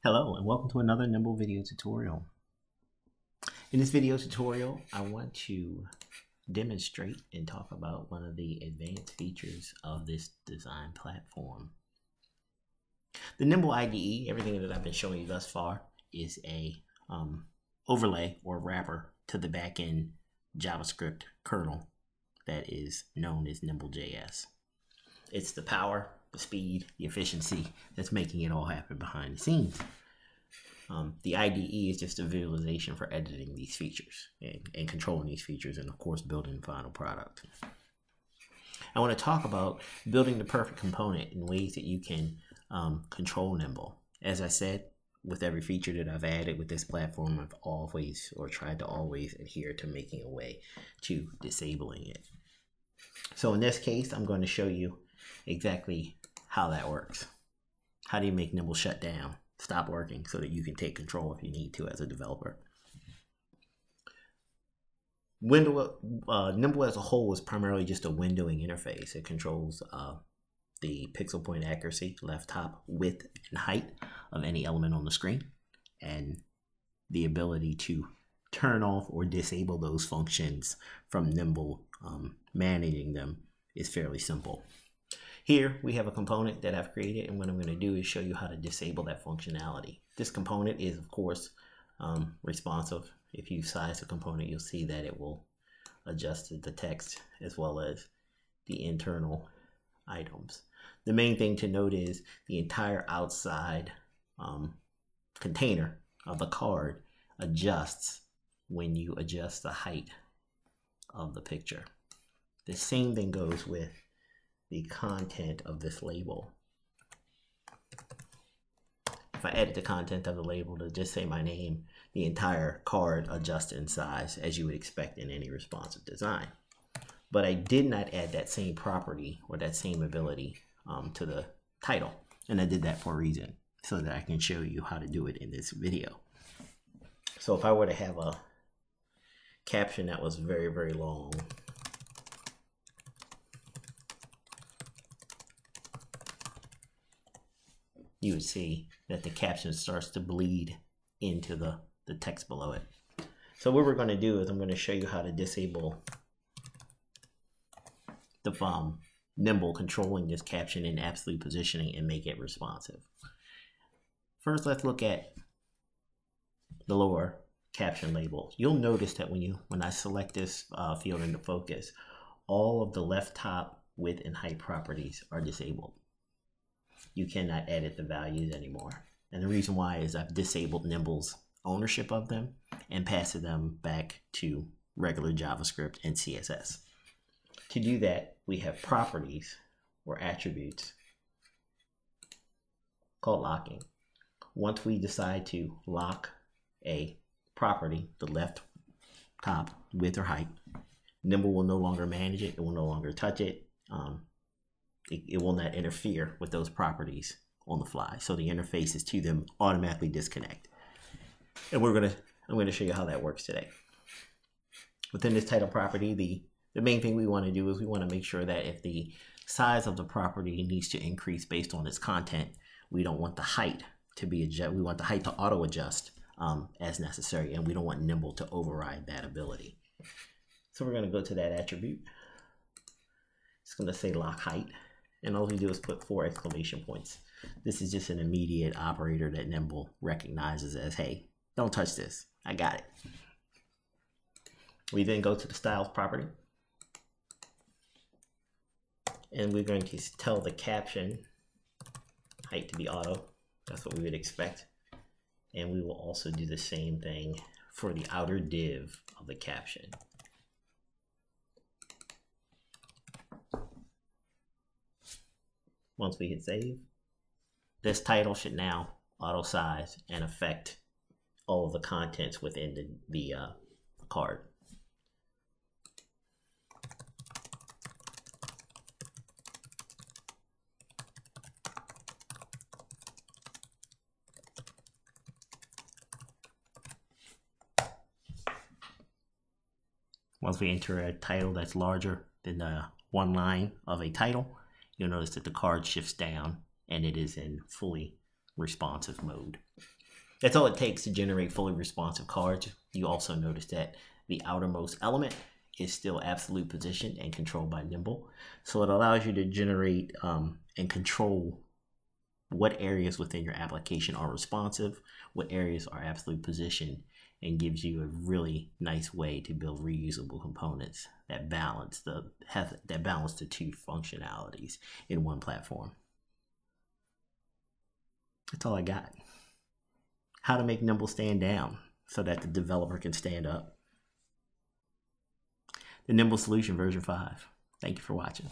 Hello and welcome to another Nimble video tutorial. In this video tutorial, I want to demonstrate and talk about one of the advanced features of this design platform. The Nimble IDE, everything that I've been showing you thus far, is a overlay or wrapper to the backend JavaScript kernel that is known as Nimble.js. It's the power, the speed, the efficiency that's making it all happen behind the scenes. The IDE is just a visualization for editing these features and controlling these features and of course building the final product. I want to talk about building the perfect component in ways that you can control Nimble. As I said, with every feature that I've added with this platform, I've always or tried to always adhere to making a way to disabling it. So in this case, I'm going to show you exactly how that works. How do you make Nimble shut down, stop working, so that you can take control if you need to as a developer? Nimble as a whole is primarily just a windowing interface. It controls the pixel point accuracy, left, top, width, and height of any element on the screen, and the ability to turn off or disable those functions from Nimble managing them is fairly simple. Here we have a component that I've created, and what I'm going to do is show you how to disable that functionality. This component is of course responsive. If you size the component, you'll see that it will adjust the text as well as the internal items. The main thing to note is the entire outside container of the card adjusts when you adjust the height of the picture. The same thing goes with the content of this label. If I edit the content of the label to just say my name, the entire card adjusts in size as you would expect in any responsive design. But I did not add that same property or that same ability to the title, and I did that for a reason, so that I can show you how to do it in this video. So if I were to have a caption that was very, very long, you would see that the caption starts to bleed into the text below it. So what we're going to do is I'm going to show you how to disable the Nimble controlling this caption in absolute positioning and make it responsive. First, let's look at the lower caption label. You'll notice that when I select this field into focus, all of the left, top, width, and height properties are disabled. You cannot edit the values anymore. And the reason why is I've disabled Nimble's ownership of them and passed them back to regular JavaScript and CSS. To do that, we have properties or attributes called locking. Once we decide to lock a property, the left, top, width, or height, Nimble will no longer manage it. It will no longer touch it. It will not interfere with those properties on the fly. So the interfaces to them automatically disconnect. And I'm going to show you how that works today. Within this title property, the main thing we want to do is we want to make sure that if the size of the property needs to increase based on its content, we don't want the height to be adjusted. We want the height to auto adjust as necessary, and we don't want Nimble to override that ability. So we're going to go to that attribute. It's going to say lock height. And all we do is put 4 exclamation points. This is just an immediate operator that Nimble recognizes as, hey, don't touch this. I got it. We then go to the styles property. And we're going to tell the caption height to be auto. That's what we would expect. And we will also do the same thing for the outer div of the caption. Once we hit save, this title should now auto size and affect all of the contents within the card. Once we enter a title that's larger than the one line of a title, you'll notice that the card shifts down and it is in fully responsive mode. That's all it takes to generate fully responsive cards. You also notice that the outermost element is still absolute position and controlled by Nimble. So it allows you to generate and control what areas within your application are responsive, what areas are absolute position, and gives you a really nice way to build reusable components that balance the two functionalities in one platform. That's all I got. How to make Nimble stand down so that the developer can stand up. The Nimble Solution version 5. Thank you for watching.